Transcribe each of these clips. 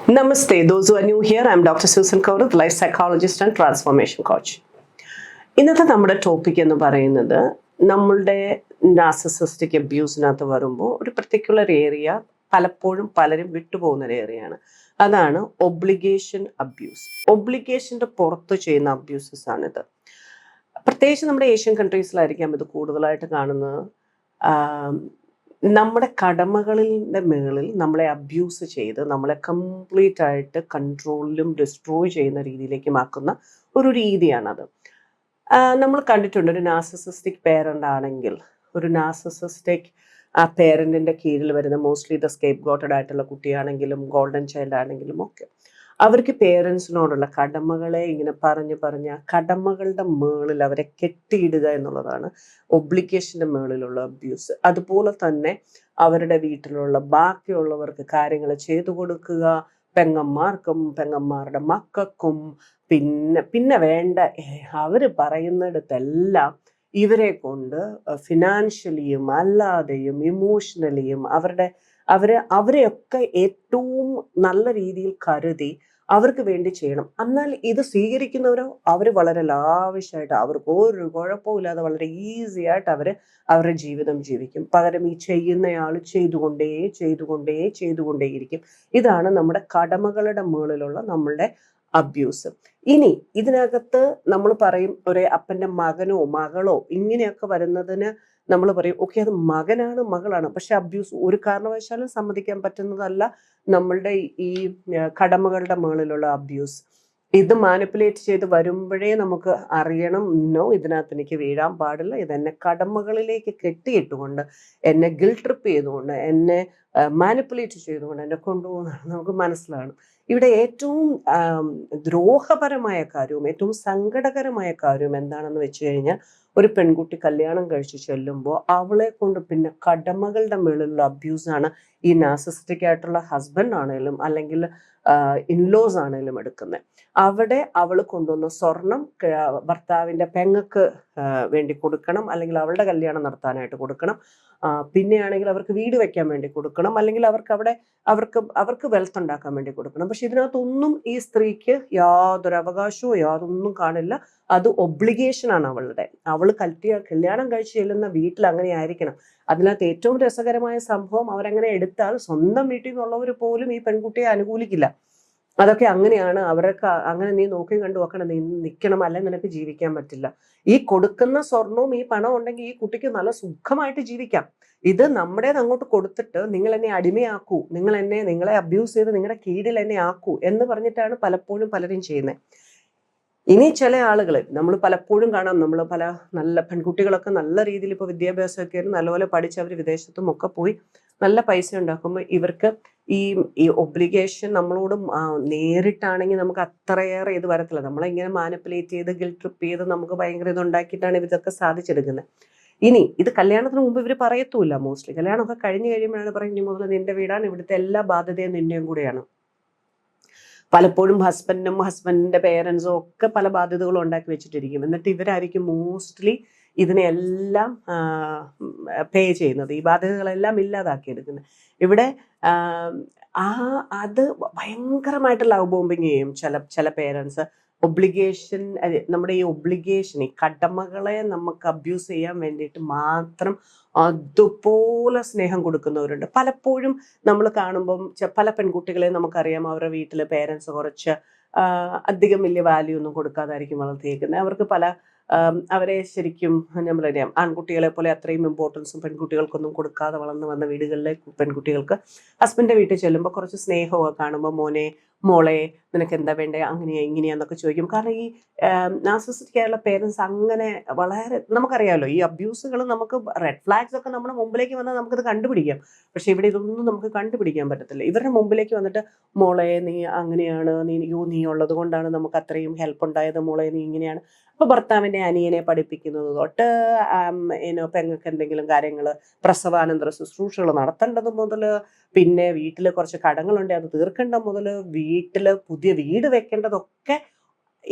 Namaste. Those who are new here, I'm Dr. Susan Kaurath, life psychologist and transformation coach. ഇന്നത്തെ നമ്മുടെ topic എന്ന് പറയുന്നത് നമ്മളുടെ narcissistic അബ്യൂസിനകത്ത് വരുമ്പോൾ ഒരു പർട്ടിക്കുലർ ഏരിയ പലപ്പോഴും പലരും വിട്ടുപോകുന്ന ഒരു ഏരിയയാണ്. അതാണ് ഒബ്ലിഗേഷൻ അബ്യൂസ്. ഒബ്ലിഗേഷൻ്റെ പുറത്ത് ചെയ്യുന്ന അബ്യൂസസ് ആണിത്. പ്രത്യേകിച്ച് നമ്മുടെ ഏഷ്യൻ കൺട്രീസിലായിരിക്കാം ഇത് കൂടുതലായിട്ട് കാണുന്നത്. നമ്മുടെ കടമകളിൻ്റെ മുകളിൽ നമ്മളെ അബ്യൂസ് ചെയ്ത് നമ്മളെ കംപ്ലീറ്റ് ആയിട്ട് കൺട്രോളിലും ഡിസ്ട്രോയ് ചെയ്യുന്ന രീതിയിലേക്കും ആക്കുന്ന ഒരു രീതിയാണത്. നമ്മൾ കണ്ടിട്ടുണ്ട് ഒരു നാർസിസിസ്റ്റിക് പേരൻ്റ് ആണെങ്കിൽ, ഒരു നാർസിസിസ്റ്റിക് ആ പേരൻറ്റിൻ്റെ കീഴിൽ വരുന്ന മോസ്റ്റ്ലി ദ സ്കേപ്പ് ഗോട്ടഡ് ആയിട്ടുള്ള കുട്ടിയാണെങ്കിലും ഗോൾഡൻ ചൈൽഡ് ആണെങ്കിലും ഒക്കെ അവർക്ക് പേരൻസിനോടുള്ള കടമകളെ ഇങ്ങനെ പറഞ്ഞ് കടമകളുടെ മേളിൽ അവരെ കെട്ടിയിടുക എന്നുള്ളതാണ് ഒബ്ലിഗേഷൻ്റെ മേളിലുള്ള അബ്യൂസ്. അതുപോലെ തന്നെ അവരുടെ വീട്ടിലുള്ള ബാക്കിയുള്ളവർക്ക് കാര്യങ്ങൾ ചെയ്തു കൊടുക്കുക, പെങ്ങന്മാർക്കും പെങ്ങന്മാരുടെ മക്കൾക്കും പിന്നെ വേണ്ട അവർ പറയുന്നിടത്തെല്ലാം ഇവരെ കൊണ്ട് ഫിനാൻഷ്യലിയും അല്ലാതെയും ഇമോഷണലിയും അവരെയൊക്കെ ഏറ്റവും നല്ല രീതിയിൽ കരുതി അവർക്ക് വേണ്ടി ചെയ്യണം. എന്നാൽ ഇത് സ്വീകരിക്കുന്നവരോ അവർ വളരെ ലാവിഷായിട്ട് അവർക്ക് ഒരു കുഴപ്പമില്ലാതെ വളരെ ഈസി ആയിട്ട് അവരുടെ ജീവിതം ജീവിക്കും. പകരം ഈ ചെയ്യുന്നയാൾ ചെയ്തുകൊണ്ടേയിരിക്കും. ഇതാണ് നമ്മുടെ കടമകളുടെ മുകളിലുള്ള നമ്മളുടെ അബ്യൂസ്. ഇനി ഇതിനകത്ത് നമ്മൾ പറയും ഒരു അപ്പൻ്റെ മകനോ മകളോ ഇങ്ങനെയൊക്കെ വരുന്നതിന് നമ്മൾ പറയും ഓക്കെ അത് മകനാണ് മകളാണ്, പക്ഷെ അബ്യൂസ് ഒരു കാരണവശാലും സമ്മതിക്കാൻ പറ്റുന്നതല്ല. നമ്മളുടെ ഈ കടമകളുടെ മുകളിലുള്ള അബ്യൂസ് ഇത് മാനിപ്പുലേറ്റ് ചെയ്ത് വരുമ്പോഴേ നമുക്ക് അറിയണം, നോ ഇതിനകത്ത് എനിക്ക് വീഴാൻ പാടില്ല, ഇതെന്നെ കടമകളിലേക്ക് കെട്ടിയിട്ടുകൊണ്ട് എന്നെ ഗിൽട്ട് ട്രിപ്പ് ചെയ്തുകൊണ്ട് എന്നെ മാനിപ്പുലേറ്റ് ചെയ്തുകൊണ്ട് എന്നെ കൊണ്ടുപോകുന്നതാണ് നമുക്ക് മനസ്സിലാണ്. ഇവിടെ ഏറ്റവും ദ്രോഹപരമായ കാര്യവും ഏറ്റവും സങ്കടകരമായ കാര്യവും എന്താണെന്ന് വെച്ച് കഴിഞ്ഞാൽ ഒരു പെൺകുട്ടി കല്യാണം കഴിച്ച് ചെല്ലുമ്പോൾ അവളെ കൊണ്ട് പിന്നെ കടമകളുടെ മുകളിലുള്ള അബ്യൂസാണ് ഈ നാർസിസിസ്റ്റിക് ആയിട്ടുള്ള ഹസ്ബൻഡ് ആണെങ്കിലും അല്ലെങ്കിൽ ഇൻലോസ് ആണെങ്കിലും എടുക്കുന്നത്. അവിടെ അവൾ കൊണ്ടുവന്ന സ്വർണം ഭർത്താവിൻ്റെ പെങ്ങൾക്ക് വേണ്ടി കൊടുക്കണം, അല്ലെങ്കിൽ അവളുടെ കല്യാണം നടത്താനായിട്ട് കൊടുക്കണം, പിന്നെയാണെങ്കിൽ അവർക്ക് വീട് വെക്കാൻ വേണ്ടി കൊടുക്കണം, അല്ലെങ്കിൽ അവർക്ക് വെൽത്ത് ഉണ്ടാക്കാൻ വേണ്ടി കൊടുക്കണം. പക്ഷെ ഇതിനകത്തൊന്നും ഈ സ്ത്രീക്ക് യാതൊരു അവകാശവും യാതൊന്നും കാണില്ല. അത് ഒബ്ലിഗേഷനാണ് അവളുടെ. അവൾ കല്യാണം കഴിച്ച് ചെല്ലുന്ന വീട്ടിൽ അങ്ങനെ ആയിരിക്കണം. അതിനകത്ത് ഏറ്റവും രസകരമായ സംഭവം, അവരങ്ങനെ എടുത്താൽ സ്വന്തം വീട്ടിൽ നിന്നുള്ളവർ പോലും ഈ പെൺകുട്ടിയെ അനുകൂലിക്കില്ല. അതൊക്കെ അങ്ങനെയാണ്. അവരൊക്കെ അങ്ങനെ നീ നോക്കി കണ്ടു നോക്കണം, നീ നിൽക്കണം, അല്ലെങ്കിൽ നിനക്ക് ജീവിക്കാൻ പറ്റില്ല. ഈ കൊടുക്കുന്ന സ്വർണവും ഈ പണം ഉണ്ടെങ്കിൽ ഈ കുട്ടിക്ക് നല്ല സുഖമായിട്ട് ജീവിക്കാം. ഇത് നമ്മുടേത് അങ്ങോട്ട് കൊടുത്തിട്ട് നിങ്ങൾ എന്നെ അടിമയാക്കൂ, നിങ്ങളെ അബ്യൂസ് ചെയ്ത് നിങ്ങളുടെ കീഴിൽ എന്നെ ആക്കൂ എന്ന് പറഞ്ഞിട്ടാണ് പലപ്പോഴും പലരും ചെയ്യുന്നത്. ഇനി ചില ആളുകൾ നമ്മൾ പലപ്പോഴും കാണാം, നമ്മൾ പല നല്ല പെൺകുട്ടികളൊക്കെ നല്ല രീതിയിൽ ഇപ്പോൾ വിദ്യാഭ്യാസമൊക്കെ നല്ലപോലെ പഠിച്ച് അവർ വിദേശത്തും ഒക്കെ പോയി നല്ല പൈസ ഉണ്ടാക്കുമ്പോൾ ഇവർക്ക് ഈ ഒബ്ലിഗേഷൻ നമ്മളോട് നേരിട്ടാണെങ്കിൽ നമുക്ക് അത്രയേറെ ഇത് വരത്തില്ല. നമ്മളിങ്ങനെ മാനിപ്പുലേറ്റ് ചെയ്ത് ഗിൽട്ട് ട്രിപ്പ് ചെയ്ത് നമുക്ക് ഭയങ്കര ഇതുണ്ടാക്കിയിട്ടാണ് ഇതൊക്കെ സാധിച്ചെടുക്കുന്നത്. ഇനി ഇത് കല്യാണത്തിന് മുമ്പ് ഇവർ പറയത്തുമില്ല. മോസ്റ്റ്ലി കല്യാണമൊക്കെ കഴിഞ്ഞ് കഴിയുമ്പോഴാണ് പറയുന്നത് ഇനി മുതൽ നിന്റെ വീടാണ്, ഇവിടുത്തെ എല്ലാ ബാധ്യതയും നിന്റെയും കൂടെയാണ്. പലപ്പോഴും ഹസ്ബൻഡിന്റെ പേരൻസും ഒക്കെ പല ബാധ്യതകളും ഉണ്ടാക്കി വെച്ചിട്ടിരിക്കും. എന്നിട്ട് ഇവരായിരിക്കും മോസ്റ്റ്ലി ഇതിനെല്ലാം പേ ചെയ്യുന്നത്, ഈ ബാധ്യതകളെല്ലാം ഇല്ലാതാക്കിയെടുക്കുന്നത്. ഇവിടെ അത് ഭയങ്കരമായിട്ട് ലവ് ബോംബിങ് ചെയ്യും ചില പേരൻസ്. ഒബ്ലിഗേഷൻ, നമ്മുടെ ഈ ഒബ്ലിഗേഷൻ, ഈ കടമകളെ നമുക്ക് അബ്യൂസ് ചെയ്യാൻ വേണ്ടിയിട്ട് മാത്രം അതുപോലെ സ്നേഹം കൊടുക്കുന്നവരുണ്ട്. പലപ്പോഴും നമ്മൾ കാണുമ്പം പല പെൺകുട്ടികളെ നമുക്കറിയാം, അവരുടെ വീട്ടിൽ പേരൻസ് കുറച്ച് അധികം വലിയ വാല്യൂ ഒന്നും കൊടുക്കാതായിരിക്കും വളർത്തിയേക്കുന്നത്. അവർക്ക് അവരെ ശരിക്കും നമ്മളറിയാം, ആൺകുട്ടികളെ പോലെ അത്രയും ഇമ്പോർട്ടൻസും പെൺകുട്ടികൾക്കൊന്നും കൊടുക്കാതെ വളർന്നു വന്ന വീടുകളിലെ പെൺകുട്ടികൾക്ക് ഹസ്ബൻഡിൻ്റെ വീട്ടിൽ ചെല്ലുമ്പോൾ കുറച്ച് സ്നേഹമൊക്കെ കാണുമ്പോൾ മോളെ നിനക്ക് എന്താ വേണ്ടേ, അങ്ങനെയാ ഇങ്ങനെയാന്നൊക്കെ ചോദിക്കും. കാരണം ഈ നാർസിസിസ്റ്റിക് ആയിട്ടുള്ള പേരൻസ് അങ്ങനെ വളരെ, നമുക്കറിയാമല്ലോ ഈ അബ്യൂസുകൾ, നമുക്ക് റെഡ് ഫ്ലാഗ്സ് ഒക്കെ നമ്മുടെ മുമ്പിലേക്ക് വന്നാൽ നമുക്കത് കണ്ടുപിടിക്കാം. പക്ഷെ ഇവിടെ ഇതൊന്നും നമുക്ക് കണ്ടുപിടിക്കാൻ പറ്റത്തില്ല. ഇവരുടെ മുമ്പിലേക്ക് വന്നിട്ട് മോളെ നീ അങ്ങനെയാണ്, നീ ഉള്ളത് കൊണ്ടാണ് നമുക്ക് അത്രയും ഹെൽപ്പ് ഉണ്ടായത്, മോളെ നീ ഇങ്ങനെയാണ്. അപ്പോൾ ഭർത്താവിൻ്റെ അനിയനെ പഠിപ്പിക്കുന്നത് തൊട്ട് പെങ്ങൾക്ക് എന്തെങ്കിലും കാര്യങ്ങൾ പ്രസവാനന്തര ശുശ്രൂഷകൾ നടത്തേണ്ടത് മുതൽ, പിന്നെ വീട്ടിൽ കുറച്ച് കടങ്ങളുണ്ട് അത് തീർക്കേണ്ട മുതൽ, വീട്ടിൽ പുതിയ വീട് വെക്കേണ്ടതൊക്കെ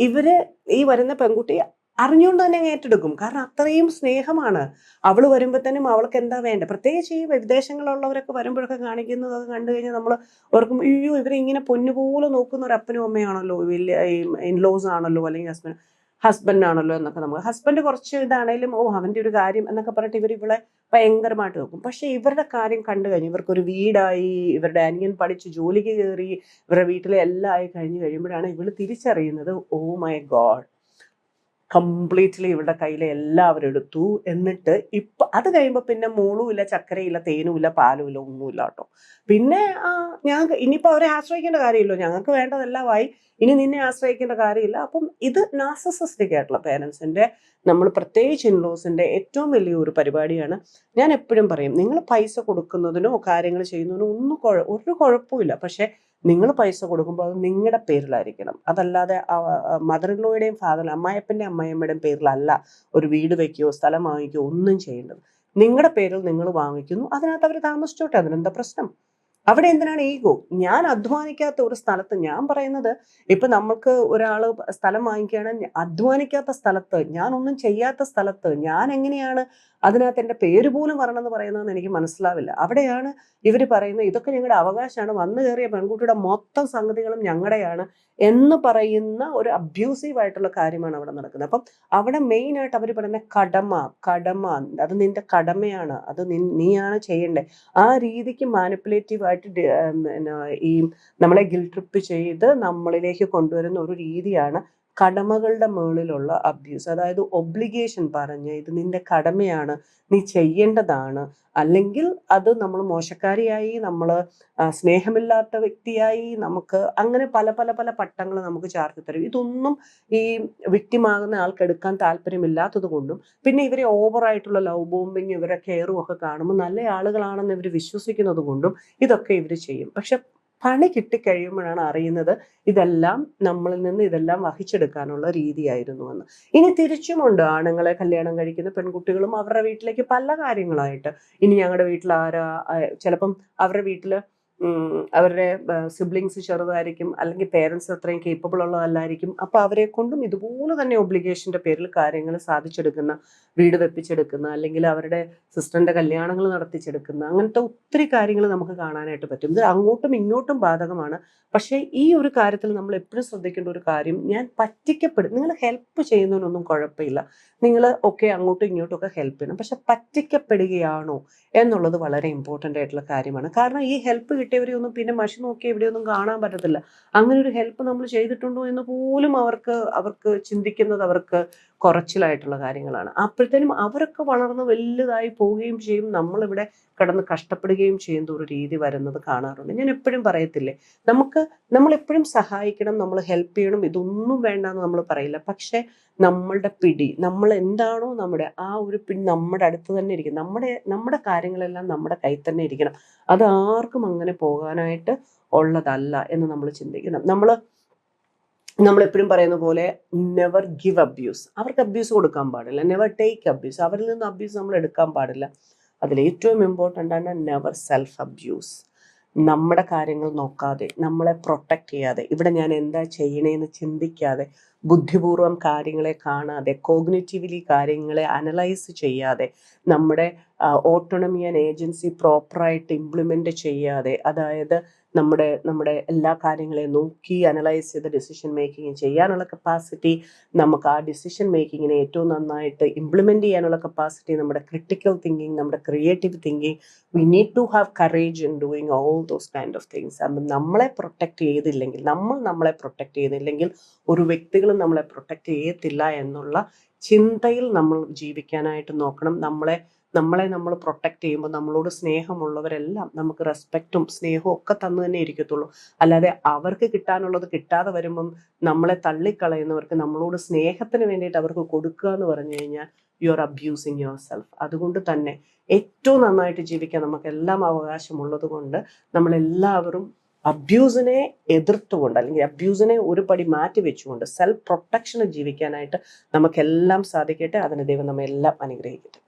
ഈ വരുന്ന പെൺകുട്ടി അറിഞ്ഞുകൊണ്ട് തന്നെ അങ്ങ് ഏറ്റെടുക്കും. കാരണം അത്രയും സ്നേഹമാണ്. അവള് വരുമ്പോഴത്തേനും അവൾക്ക് എന്താ വേണ്ടത്, പ്രത്യേകിച്ച് ഈ വിദേശങ്ങളിലുള്ളവരൊക്കെ വരുമ്പോഴൊക്കെ കാണിക്കുന്നതൊക്കെ കണ്ടു കഴിഞ്ഞാൽ നമ്മൾ ഓർക്കും, അയ്യോ ഇവരെ ഇങ്ങനെ പൊന്നുപോലെ നോക്കുന്ന ഒരു അപ്പനും അമ്മയാണല്ലോ, വലിയ ഈ ഇൻലോസ് ആണല്ലോ, അല്ലെങ്കിൽ ഹസ്ബൻഡ് ആണല്ലോ എന്നൊക്കെ. നമുക്ക് ഹസ്ബൻഡ് കുറച്ച് ഇതാണേലും അവൻ്റെ ഒരു കാര്യം എന്നൊക്കെ പറഞ്ഞിട്ട് ഇവളെ ഭയങ്കരമായിട്ട് നോക്കും. പക്ഷെ ഇവരുടെ കാര്യം കണ്ടു കഴിഞ്ഞു, ഇവർക്കൊരു വീടായി, ഇവരുടെ അനിയൻ പഠിച്ച് ജോലിക്ക് കയറി, ഇവരുടെ വീട്ടിലെ എല്ലാം ആയി കഴിയുമ്പോഴാണ് ഇവള് തിരിച്ചറിയുന്നത്, ഓ മൈ ഗോഡ്, കംപ്ലീറ്റ്ലി ഇവരുടെ കയ്യിലെ എല്ലാവരും എടുത്തു. എന്നിട്ട് ഇപ്പൊ അത് കഴിയുമ്പോൾ പിന്നെ മോളും ഇല്ല, ചക്കരയില്ല, തേനും ഇല്ല, പാലും ഇല്ല, ഒന്നുമില്ല കേട്ടോ. പിന്നെ ഞാൻ ഇനിയിപ്പോൾ അവരെ ആശ്രയിക്കേണ്ട കാര്യമില്ലോ, ഞങ്ങൾക്ക് വേണ്ടതെല്ലാമായി, ഇനി നിന്നെ ആശ്രയിക്കേണ്ട കാര്യമില്ല. അപ്പം ഇത് നാർസിസിസ്റ്റിക് ആയിട്ടുള്ള പേരൻസിന്റെ, നമ്മൾ പ്രത്യേകിച്ച് ഇൻലോസിന്റെ ഏറ്റവും വലിയൊരു പരിപാടിയാണ്. ഞാൻ എപ്പോഴും പറയും, നിങ്ങൾ പൈസ കൊടുക്കുന്നതിനോ കാര്യങ്ങൾ ചെയ്യുന്നതിനോ ഒരു കുഴപ്പമില്ല. പക്ഷെ നിങ്ങൾ പൈസ കൊടുക്കുമ്പോൾ അത് നിങ്ങളുടെ പേരിലായിരിക്കണം. അതല്ലാതെ മദർ ഇൻ ലോയുടെയും അമ്മായപ്പൻ്റെയും അമ്മായിയമ്മയുടെയും പേരിലല്ല ഒരു വീട് വെക്കുകയോ സ്ഥലം വാങ്ങിക്കുകയോ ഒന്നും ചെയ്യേണ്ടത്. നിങ്ങളുടെ പേരിൽ നിങ്ങൾ വാങ്ങിക്കുന്നു, അതിനകത്ത് അവർ താമസിച്ചോട്ടെ, അതിനെന്താ പ്രശ്നം? അവിടെ എന്തിനാണ് ഈഗോ? ഞാൻ അധ്വാനിക്കാത്ത ഒരു സ്ഥലത്ത്, ഞാൻ പറയുന്നത്, ഇപ്പൊ നമുക്ക് ഒരാള് സ്ഥലം വാങ്ങിക്കുകയാണ്, അധ്വാനിക്കാത്ത സ്ഥലത്ത്, ഞാൻ ഒന്നും ചെയ്യാത്ത സ്ഥലത്ത് ഞാൻ എങ്ങനെയാണ് അതിനകത്ത് എൻ്റെ പേര് പോലും വരണമെന്ന് പറയുന്നതെന്ന് എനിക്ക് മനസ്സിലാവില്ല. അവിടെയാണ് ഇവർ പറയുന്നത് ഇതൊക്കെ ഞങ്ങളുടെ അവകാശമാണ്, വന്നു കയറിയ പെൺകുട്ടിയുടെ മൊത്തം സംഗതികളും ഞങ്ങളുടെയാണ് എന്ന് പറയുന്ന ഒരു അബ്യൂസീവ് ആയിട്ടുള്ള കാര്യമാണ് അവിടെ നടക്കുന്നത്. അപ്പം അവിടെ മെയിൻ ആയിട്ട് അവർ പറയുന്ന കടമ, അത് നിന്റെ കടമയാണ്, അത് നീയാണ് ചെയ്യേണ്ടത്. ആ രീതിക്ക് മാനിപ്പുലേറ്റീവ് ആയിട്ട് ഈ നമ്മളെ ഗിൽറ്റ് ട്രിപ്പ് ചെയ്ത് നമ്മളിലേക്ക് കൊണ്ടുവരുന്ന ഒരു രീതിയാണ് കടമകളുടെ മുകളിലുള്ള അബ്യൂസ്. അതായത് ഒബ്ലിഗേഷൻ പറഞ്ഞ് ഇത് നിന്റെ കടമയാണ്, നീ ചെയ്യേണ്ടതാണ്, അല്ലെങ്കിൽ അത് നമ്മൾ മോശക്കാരിയായി, നമ്മൾ സ്നേഹമില്ലാത്ത വ്യക്തിയായി, നമുക്ക് അങ്ങനെ പല പല പല പട്ടങ്ങൾ നമുക്ക് ചാർത്തി തരും. ഇതൊന്നും ഈ വിക്ടിമാകുന്ന ആൾക്ക് എടുക്കാൻ താല്പര്യമില്ലാത്തത് കൊണ്ടും, പിന്നെ ഇവരെ ഓവറായിട്ടുള്ള ലവ് ബോംബിങ്, ഇവരെ കെയറും ഒക്കെ കാണുമ്പോൾ നല്ല ആളുകളാണെന്ന് ഇവർ വിശ്വസിക്കുന്നത് കൊണ്ടും ഇതൊക്കെ ഇവർ ചെയ്യും. പക്ഷെ പണി കിട്ടിക്കഴിയുമ്പോഴാണ് അറിയുന്നത് ഇതെല്ലാം നമ്മളിൽ നിന്ന് ഇതെല്ലാം വഹിച്ചെടുക്കാനുള്ള രീതിയായിരുന്നു എന്ന്. ഇനി തിരിച്ചുമുണ്ട്, ആണുങ്ങളെ കല്യാണം കഴിക്കുന്ന പെൺകുട്ടികളും അവരുടെ വീട്ടിലേക്ക് പല കാര്യങ്ങളായിട്ട്, ഇനി ഞങ്ങളുടെ വീട്ടിൽ ചിലപ്പം അവരുടെ വീട്ടില് അവരുടെ സിബ്ലിങ്സ് ചെറുതായിരിക്കും, അല്ലെങ്കിൽ പേരൻസ് അത്രയും കേപ്പബിൾ ഉള്ളതല്ലായിരിക്കും. അപ്പൊ അവരെ കൊണ്ടും ഇതുപോലെ തന്നെ ഒബ്ലിഗേഷന്റെ പേരിൽ കാര്യങ്ങൾ സാധിച്ചെടുക്കുന്ന, വീട് വെപ്പിച്ചെടുക്കുന്ന, അല്ലെങ്കിൽ അവരുടെ സിസ്റ്ററിന്റെ കല്യാണങ്ങൾ നടത്തിച്ചെടുക്കുന്ന, അങ്ങനത്തെ ഒത്തിരി കാര്യങ്ങൾ നമുക്ക് കാണാനായിട്ട് പറ്റും. ഇത് അങ്ങോട്ടും ഇങ്ങോട്ടും ബാധകമാണ്. പക്ഷേ ഈ ഒരു കാര്യത്തിൽ നമ്മൾ എപ്പോഴും ശ്രദ്ധിക്കേണ്ട ഒരു കാര്യം, ഞാൻ പറ്റിക്കപ്പെടും, നിങ്ങൾ ഹെൽപ്പ് ചെയ്യുന്നതിനൊന്നും കുഴപ്പമില്ല, നിങ്ങൾ അങ്ങോട്ടും ഇങ്ങോട്ടും ഒക്കെ ഹെൽപ്പ് ചെയ്യണം. പക്ഷെ പറ്റിക്കപ്പെടുകയാണോ എന്നുള്ളത് വളരെ ഇമ്പോർട്ടൻ്റ് ആയിട്ടുള്ള കാര്യമാണ്. കാരണം ഈ ഹെൽപ്പ് കിട്ടിയവരെ ഒന്നും പിന്നെ മഷി നോക്കി എവിടെയൊന്നും കാണാൻ പറ്റത്തില്ല. അങ്ങനെ ഒരു ഹെൽപ്പ് നമ്മൾ ചെയ്തിട്ടുണ്ടോ എന്ന് പോലും അവർക്ക് ചിന്തിക്കുന്നത് അവർക്ക് കുറച്ചിലായിട്ടുള്ള കാര്യങ്ങളാണ്. അപ്പോഴത്തേനും അവരൊക്കെ വളർന്ന് വലുതായി പോവുകയും ചെയ്യും, നമ്മളിവിടെ കിടന്ന് കഷ്ടപ്പെടുകയും ചെയ്യുന്ന ഒരു രീതി വരുന്നത് കാണാറുണ്ട്. ഞാൻ എപ്പോഴും പറയത്തില്ലേ, നമ്മൾ എപ്പോഴും സഹായിക്കണം, നമ്മൾ ഹെൽപ്പ് ചെയ്യണം, ഇതൊന്നും വേണ്ടെന്ന് നമ്മൾ പറയില്ല. പക്ഷെ നമ്മളുടെ പിടി, നമ്മൾ എന്താണോ നമ്മുടെ ആ ഒരു പിടി നമ്മുടെ അടുത്ത് തന്നെ ഇരിക്കും. നമ്മുടെ കാര്യങ്ങളെല്ലാം നമ്മുടെ കയ്യിൽ തന്നെ ഇരിക്കണം. അത് ആർക്കും അങ്ങനെ പോകാനായിട്ട് ഉള്ളതല്ല എന്ന് നമ്മൾ ചിന്തിക്കണം. നമ്മളെപ്പോഴും പറയുന്ന പോലെ നെവർ ഗിവ് അബ്യൂസ്. അവർക്ക് അബ്യൂസ് കൊടുക്കാൻ പാടില്ല. Never take abuse. അവരിൽ നിന്ന് അബ്യൂസ് നമ്മൾ എടുക്കാൻ പാടില്ല. അതിൽ ഏറ്റവും ഇമ്പോർട്ടൻ്റ് ആണ് നെവർ സെൽഫ് അബ്യൂസ്. നമ്മുടെ കാര്യങ്ങൾ നോക്കാതെ, നമ്മളെ പ്രൊട്ടക്റ്റ് ചെയ്യാതെ, ഇവിടെ ഞാൻ എന്താ ചെയ്യണേന്ന് ചിന്തിക്കാതെ, ബുദ്ധിപൂർവം കാര്യങ്ങളെ കാണാതെ, കോഗ്നിറ്റീവ്ലി കാര്യങ്ങളെ അനലൈസ് ചെയ്യാതെ, നമ്മുടെ ഓട്ടോണമി ആൻഡ് ഏജൻസി പ്രോപ്പറായിട്ട് ഇംപ്ലിമെൻ്റ് ചെയ്യാതെ, അതായത് നമ്മുടെ എല്ലാ കാര്യങ്ങളെയും നോക്കി അനലൈസ് ചെയ്ത് ഡിസിഷൻ മേക്കിങ് ചെയ്യാനുള്ള കപ്പാസിറ്റി, നമുക്ക് ആ ഡിസിഷൻ മേക്കിങ്ങിനെ ഏറ്റവും നന്നായിട്ട് ഇംപ്ലിമെൻ്റ് ചെയ്യാനുള്ള കപ്പാസിറ്റി, നമ്മുടെ ക്രിട്ടിക്കൽ തിങ്കിങ്, നമ്മുടെ creative thinking, we need to have courage in doing all those kind of things. അപ്പം നമ്മളെ പ്രൊട്ടക്റ്റ് ചെയ്തില്ലെങ്കിൽ, നമ്മളെ പ്രൊട്ടക്റ്റ് ചെയ്തില്ലെങ്കിൽ ഒരു വ്യക്തികളും നമ്മളെ പ്രൊട്ടക്റ്റ് ചെയ്യത്തില്ല എന്നുള്ള ചിന്തയിൽ നമ്മൾ ജീവിക്കാനായിട്ട് നോക്കണം. നമ്മളെ നമ്മൾ പ്രൊട്ടക്റ്റ് ചെയ്യുമ്പോൾ നമ്മളോട് സ്നേഹമുള്ളവരെല്ലാം നമുക്ക് റെസ്പെക്റ്റും സ്നേഹവും ഒക്കെ തന്നു തന്നെ ഇരിക്കത്തുള്ളൂ. അല്ലാതെ അവർക്ക് കിട്ടാനുള്ളത് കിട്ടാതെ വരുമ്പം നമ്മളെ തള്ളിക്കളയുന്നവർക്ക് നമ്മളോട് സ്നേഹത്തിന് വേണ്ടിയിട്ട് അവർക്ക് കൊടുക്കുക എന്ന് പറഞ്ഞു കഴിഞ്ഞാൽ you are abusing your self. അതുകൊണ്ട് തന്നെ ഏറ്റവും നന്നായിട്ട് ജീവിക്കാൻ നമുക്കെല്ലാം അവകാശമുള്ളത് കൊണ്ട് നമ്മളെല്ലാവരും അബ്യൂസിനെ എതിർത്തുകൊണ്ട്, അല്ലെങ്കിൽ അബ്യൂസിനെ ഒരു പടി മാറ്റി വെച്ചുകൊണ്ട് സെൽഫ് പ്രൊട്ടക്ഷന് ജീവിക്കാനായിട്ട് നമുക്കെല്ലാം സാധിക്കട്ടെ. അതിന് ദൈവം നമ്മെ എല്ലാം അനുഗ്രഹിക്കട്ടെ.